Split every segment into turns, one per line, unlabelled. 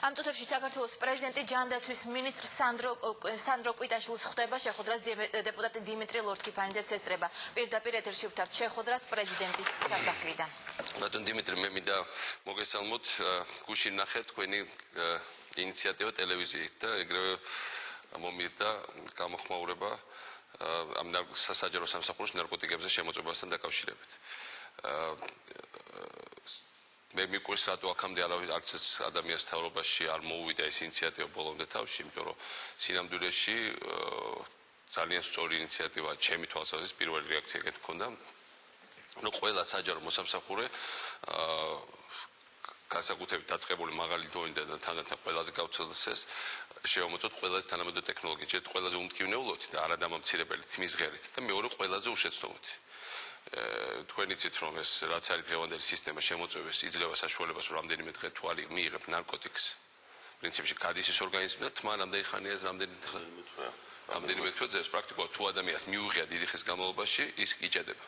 ამ წუთებში საქართველოს პრეზიდენტი ჯანდაცვის მინისტრ სანდრო კვიტაშვილს ხვდება, შეხვედრას დეპუტატი დიმიტრი ლორთქიფანიძეც ესწრება. პირდაპირ ეთერში ვთავთ შეხვედრას პრეზიდენტის სასახლიდან.
ბატონ დიმიტრი, მე მინდა მოგესალმოთ, გუშინ ნახეთ თქვენი ინიციატივა ტელევიზიით და ეგრევე მომიერთდა გამოხმაურება ამ სასაჯარო სამსახურის ნარკოტიკებზე შემოწმებასთან დაკავშირებით. მე მიყვარს რატო აქამდე არც ადამიანის თავრობაში არ მოუვიდა ეს ინიციატივა ბოლომდე თავში, იმიტომ რომ სინამდვილეში ძალიან სწორი ინიციატივაა ჩემი თვალსაზრისით, პირველი რეაქცია ეგეთ მქონდა. ნუ ყველა საჯარო მოსამსახურე განსაკუთრებით დაწყებული მაღალი დონიდან და თანდათან ყველაზე გავრცელდეს შევამოწოთ ყველაზე თანამედროვე ტექნოლოგიით, ყველაზე უმტკივნეულოთი და არადამამცირებელი თმის ღერით და მეორე ყველაზე უშეცდომოთი. თქვენ იცით რომ ეს რაც არის დღევანდელი სისტემა შემოწმების იძლევა საშუალებას რომ რამდენიმე დღე თვალი მიიღებ ნარკოტიკს პრინციპში გადის ის ორგანიზმი და თმა რამდენიმე თვე ძევს პრაქტიკულად თუ ადამიანს მიუღია დიდი ხნის განმავლობაში ის იჭედება.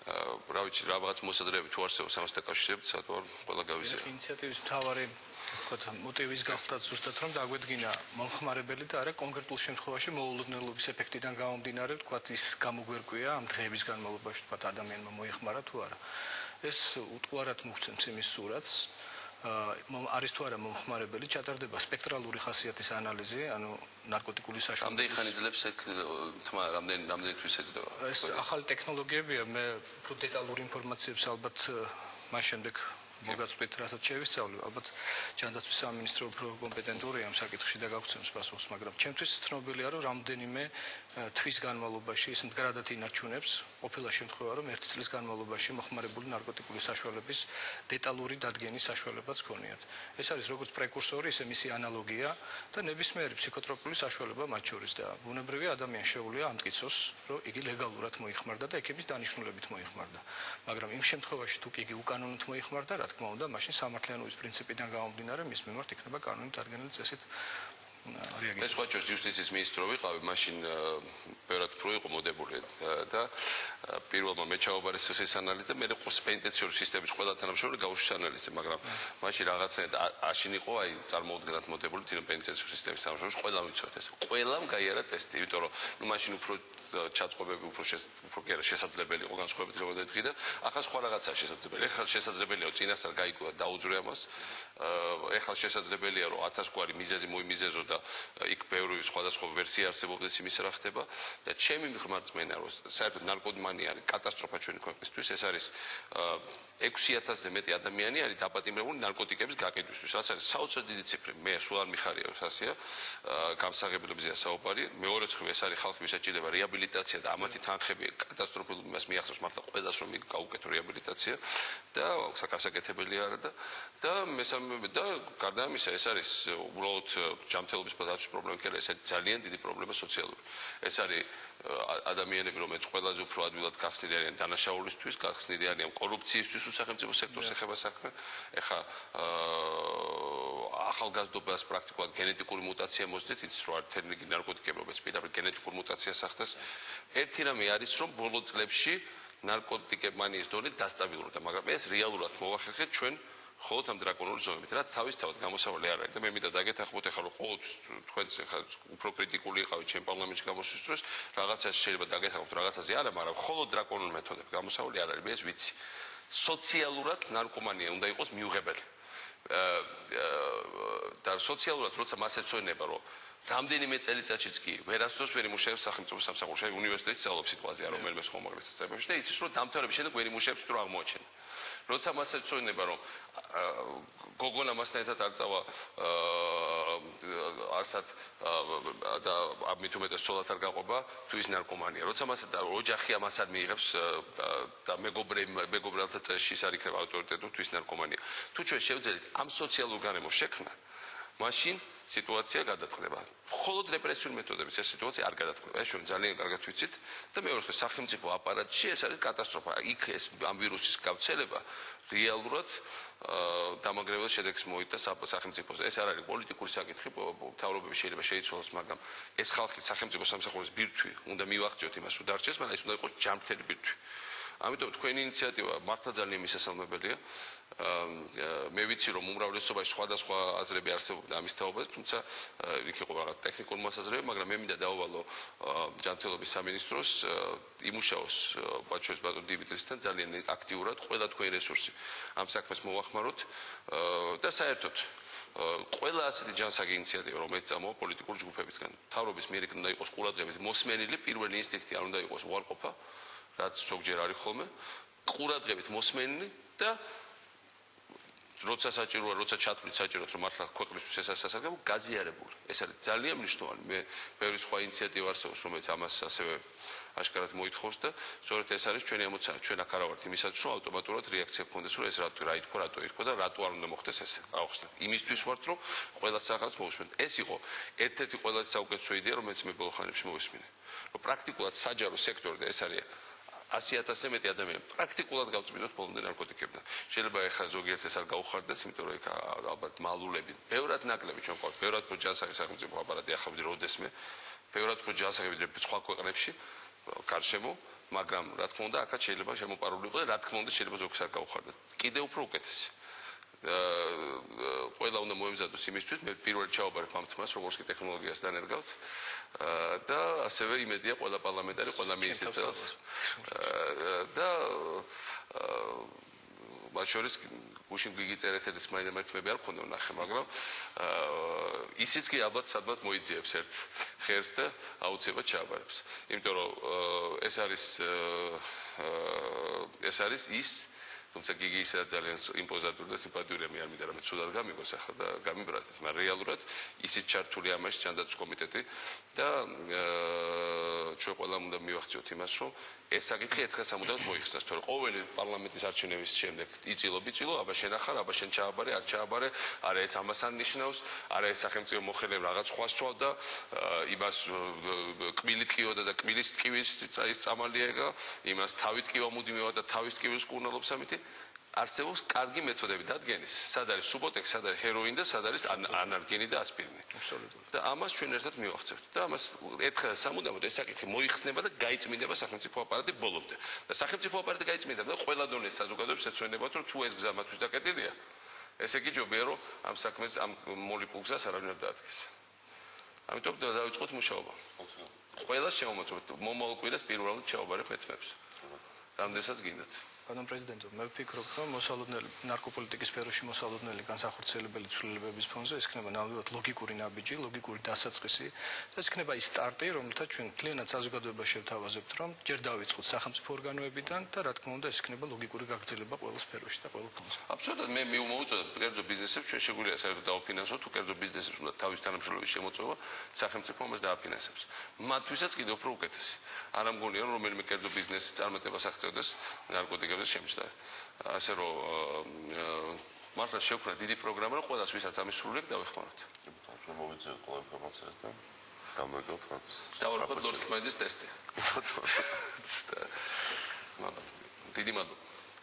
რა ვიცი რაღაც მოსაზრებები თუ არსებობს ამასთან დაკავშირებით საერთოდ ყველა გავიზიარა.
ინიციატივის მთავარი მოტივის გახლდათ ზუსტად რომ დაგვედგინა მომხმარებელი და არა კონკრეტულ შემთხვევაში მოულოდნელობის ეფექტიდან გამომდინარე ვთქვათ ის გამოგვერკვია ამ დღეების განმავლობაში ვთქვათ ადამიანმა მოიხმარა თუ არა. ეს უტყუარად მოგცემს იმის სურათს არის თუ არა მომხმარებელი ჩატარდება სპექტრალური ხასიათის ანალიზი, ანუ ნარკოტიკული საშუალება.
რამდენი ხანი ძლებს ეგ თმა რამდენი თვის ეძლევა?
ეს ახალი ტექნოლოგიებია, მე უფრო დეტალური ინფორმაციებს ალბათ მას შემდეგ მოგაწვით, რასაც შევისწავლე, ალბათ ჯანდაცვის სამინისტრო უფრო კომპეტენტურია ამ საკითხში და გაგვცემს პასუხს, მაგრამ ჩემთვის ცნობილია, რომ რამდენიმე თვის განმავლობაში ის მდგრადად ინარჩუნებს, ყოფილა შემთხვევა, რომ 1 წლის განმავლობაში მოხმარებული ნარკოტიკული საშუალების დეტალური დადგენის საშუალებაც ქონიათ. ეს არის როგორც პრეკურსორი, ისე მისი ანალოგია და ნებისმიერი ფსიქოტროპული საშუალება მათ შორის და ბუნებრივია ადამიანს შეუძლია ამტკიცოს, რომ იგი ლეგალურად მოიხმარდა და ექიმის დანიშნულებით მოიხმარდა. მაგრამ იმ შემთხვევაში თუ კი იგი უკანონოდ მოიხმარდა, რა თქმა უნდა, მაშინ სამართლიანობის პრინციპიდან გამომდინარე, მის მიმართ იქნება კანონით დადგენილი წესით რეაგირება.
ეს ხოჭოს იუსტიციის მინისტრო ვიყავი, მაშინ ბევრად უფრო იყო მოდებული და პირველმა მე ჩაუბარეს ეს ანალიზი და მე პენიტენციური სისტემის ყველა თანამშრომელი გაუშვეს ანალიზი, მაგრამ მაშინ რაღაცნაირად აშინ იყო, აი წარმოუდგენლად მოდებული თვითონ პენიტენციური სისტემის თანამშრომელი, ყველამ იცოდა ეს. ყველამ გაიარა ტესტი, იმიტომ რომ ნუ მაშინ უფრო ჩაწყობები უფრო შესაძლებელი იყო განსხვავებით დღევანდელი დღიდან. ახლა სხვა რაღაცაა შესაძლებელი. ახლა შესაძლებელია რომ წინასწარ გაიგო და დაუძვრე ამას. ახლა შესაძლებელია რომ 1000 გვარი მიზეზი მოიმიზეზო და იქ ბევრი სხვადასხვა ვერსია არსებობდეს იმის რა ხდება და ჩემი მხრმარწმენა რომ საერთოდ ნარკომანია არის კატასტროფა ჩვენი ქვეყნისთვის. ეს არის 6000-ზე მეტი ადამიანი არის დაპატიმრებული ნარკოტიკების გაყიდვისთვის. რაც არის საოცრად დიდი ციფრი. მე სულ არ მიხარია ეს ასეა. გამსაღებლებზეა საუბარი. მეორე მხრივ ეს არის ხალხი ვისაც ჭირდება რეაბილიტაცია და ამათი თანხები კატასტროფულ იმას მიახსოვს მართლა ყველას რომ გაუკეთო რეაბილიტაცია და საკასაკეთებელი არა და მესამე და გარდა ამისა ეს არის უბრალოდ ჯანმრთელობის დაცვის პრობლემა კი არა, ეს არის ძალიან დიდი პრობლემა სოციალური. ეს არის ადამიანები რომელიც ყველაზე უფრო ადვილად გახსნილი არიან დანაშაულისთვის, გახსნილი არიან კორუფციისთვის სახელმწიფო სექტორს ეხება საქმე. ეხა ახალგაზრდობას პრაქტიკულად გენეტიკური მუტაცია მოსდეთ, იცის რომ არ თერმინი ნარკოტიკები რომელიც პირდაპირ გენეტიკურ მუტაციას ახდენს. ერთი რამე არის რომ ბოლო წლებში ნარკოტიკებმანიის დონე დასტაბილურდა, მაგრამ ეს რეალურად მოახერხეთ ჩვენ ხოლმე ამ დრაკონული ზომებით, რაც თავისთავად გამოსავალი არ არის და მე მინდა დაგეთანხმოთ ახლა რომ ყოველთვის თქვენც ახლა უფრო კრიტიკული იყავით ჩემ პარლამენტში გამოსვლის დროს, რაღაცას შეიძლება დაგეთანხმოთ, რაღაცაზე არა, მაგრამ ხოლმე დრაკონული მეთოდები გამოსავალი არ არის, მე ეს ვიცი. სოციალურად ნარკომანია უნდა იყოს მიუღებელი. და სოციალურად როცა მას ეცვენება რომ რამდენიმე წელიწადშიც კი ვერასდროს ვერ იმუშავებს სახელმწიფო სამსახურში, უნივერსიტეტში სწავლობს სიტყვაზე არ რომელიმე ხომაგრეს წესებში და იცის რომ დამთავრების შემდეგ ვერ იმუშავებს თუ რა აღმოაჩენა. როცა მას ეცვენება რომ გოგონა მასთან ერთად არ წავა არსად და ამით უმეტეს ცოლად არ გაყვება თუ ის ნარკომანია. როცა მას ოჯახი ამას არ მიიღებს და მეგობრებთან წესში ის არ იქნება ავტორიტეტი თუ ის ნარკომანია. თუ ჩვენ შევძელით ამ სოციალურ გარემოს შექმნა, მაშინ სიტუაცია გადაწყდება. მხოლოდ რეპრესიული მეთოდებით ეს სიტუაცია არ გადაწყდება. ეს ჩვენ ძალიან კარგად ვიცით და მეორე სახელმწიფო აპარატში ეს არის კატასტროფა. იქ ეს ამ ვირუსის გავრცელება რეალურად დამაგრებელ შედეგს მოიტა სახელმწიფოზე. ეს არ არის პოლიტიკური საკითხი, მთავრობები შეიძლება შეიცვალოს, მაგრამ ეს ხალხი სახელმწიფო სამსახურის ბირთვი უნდა მივახციოთ იმას, რომ დარჩეს, მაგრამ ეს უნდა იყოს ჯანმრთელი ბირთვი. ამიტომ თქვენი ინიციატივა მართლა ძალიან მისასალმებელია. მე ვიცი რომ უმრავლესობაში სხვადასხვა აზრები არსებობდა ამის თაობაზე, თუმცა იქ იყო რაღაც ტექნიკური მოსაზრებები, მაგრამ მე მინდა დავავალო ჯანმრთელობის სამინისტროს იმუშაოს ბაჩოს ბატონ დიმიტრისთან ძალიან აქტიურად ყველა თქვენი რესურსი ამ საქმეს მოახმაროთ და საერთოდ ყველა ასეთი ჯანსაღი ინიციატივა, რომელიც წამოვა პოლიტიკური ჯგუფებისგან, მთავრობის მიერ უნდა იყოს ყურადღებით მოსმენილი, პირველი ინსტინქტი არ უნდა იყოს უარყოფა, რაც ზოგჯერ არის ხოლმე, ყურადღებით მოსმენილი და როცა საჭიროა, როცა ჩათვლით საჭიროთ, რომ მართლა ქვეყნისთვის ეს სასარგებლო გაზიარებული. ეს არის ძალიან მნიშვნელოვანი. მე ბევრი სხვა ინიციატივა არსებობს, რომელიც ამას ასევე აშკარად მოითხოვს და სწორედ ეს არის ჩვენი ამოცანა. ჩვენ აქ არა ვართ იმისაც, რომ ავტომატურად რეაქცია გქონდეს, რომ ეს რა ითქვა, რატო ითქვა და რატო არ უნდა მოხდეს ესე. აუხსნათ. იმისთვის ვართ, რომ ყველას ახალს მოვისმენთ. ეს იყო ერთ-ერთი ყველაზე საუკეთესო იდეა, რომელიც მე ბოლო ხანებში მოვისმინე. რომ პრაქტიკულად საჯარო სექტორი და ეს არის 100,000-ზე მეტი ადამიანი პრაქტიკულად გავწმინდოთ ბოლომდე ნარკოტიკებიდან. შეიძლება ეხლა ზოგიერთ ეს არ გაუხარდეს, იმიტომ რომ იქ ალბათ მალულები, ბევრად ნაკლები ჩვენ ყავთ, ბევრად უფრო ჯანსაღი სახელმწიფო აპარატი ახლა როდესმე, ბევრად უფრო ჯანსაღი ვიდრე სხვა ქვეყნებში, გარშემო, მაგრამ რა თქმა უნდა, აქაც შეიძლება შემოპარული იყოს, რა თქმა უნდა, შეიძლება ზოგს არ გაუხარდეს. კიდევ უფრო უკეთესი. ყველა უნდა მოემზადოს იმისთვის, მე პირველად ჩავაბარებ ამ თემას, როგორც კი ტექნოლოგიას დანერგავთ. და ასევე იმედია ყველა პარლამენტარი, ყველა მინისტრი წელს და მათ შორის გუშინ გიგი წერეთელის მაინდამერთმები არ მქონდა ვნახე, მაგრამ ისიც კი ალბათ სადღაც მოიძიებს ერთ ხერს და აუცილებლად ჩააბარებს. იმიტომ რომ ეს არის ის თუმცა გიგი ისედაც ძალიან იმპოზანტური და სიმპათიური მე არ მინდა რომ ცუდად გამიგოს ახლა და გამიბრასდეს, მაგრამ რეალურად ისიც ჩართული ამაში ჯანდაცვის კომიტეტი და ჩვენ ყველამ უნდა მივახციოთ იმას, რომ ეს საკითხი ერთხელ სამუდამოდ მოიხსნას, თორე ყოველი პარლამენტის არჩევნების შემდეგ იწილო, აბა შენ ახარ, აბა შენ ჩააბარე, არ ჩააბარე, არა ეს ამას არ ნიშნავს, არა ეს სახელმწიფო მოხელე რაღაც სხვა სწავდა, იმას კბილით ყიოდა და კბილის ტკივის წამალიეგა, იმას თავით ყივა მუდმივა და თავის ტკივილს კურნალობს ამითი. არსებობს კარგი მეთოდები დადგენის, სად არის სუბოტექსი, სად არის ჰეროინი და სად არის ანარგინი და ასპირინი.
აბსოლუტურად.
და ამას ჩვენ ერთად მივახცევთ და ამას ერთხელ სამუდამოდ ეს საკითხი მოიხსნება და გაიწმინდება სახელმწიფო აპარატი ბოლომდე. და სახელმწიფო აპარატი გაიწმინდება და ყველა დონეს საზოგადოებას ეცვენებათ, რომ თუ ეს გზა მათთვის დაკეტილია, ესე იგი ჯობია რომ ამ საქმეს ამ მოლიპულ გზას არავინ არ დაადგეს. ამიტომ დავიწყოთ მუშაობა. ყველას შემომოწმოთ, მომავალ კვირას პირველად ჩავაბარებ მეთმებს. რამდენსაც გინდათ.
Pardon, President, მე ვფიქრობ, რომ მოსალოდნელი ნარკოპოლიტიკის სფეროში მოსალოდნელი განსახორციელებელი ცვლილებების ფონზე ეს იქნება ნამდვილად ლოგიკური ნაბიჯი, ლოგიკური დასაწყისი და ეს იქნება ის სტარტი, რომელთაც ჩვენ მთლიანად საზოგადოებას შევთავაზებთ, რომ ჯერ დავიწყოთ სახელმწიფო ორგანოებიდან და რა თქმა უნდა ეს იქნება ლოგიკური გაგრძელება ყველა სფეროში და ყველა ფონზე.
აბსოლუტურად მე მოვუწოდებ კერძო ბიზნესებს, ჩვენ შეგვიძლია საერთოდ დავაფინანსოთ, თუ კერძო ბიზნესებს უნდა თავის თანამშრომლობის შემოწმება, სახელმწიფო ამას დააფინანსებს. მათთვისაც კიდევ უფრო უკეთესი. არ ამგონია რომ რომელიმე კერძო ბიზნესი წარმატებას აღწევდეს ნარკოტიკებზე შემჩნევ. ასე რომ მართლა შევქმნა დიდი პროგრამა, რომ ყველას ვისაც ამის სრულიად დავეხმაროთ.
ჩვენ მოვიძიოთ ყველა ინფორმაციას და გამოვიგოთ რაც.
დავარქოთ ლორდ კმედის ტესტი. დიდი მადლობა.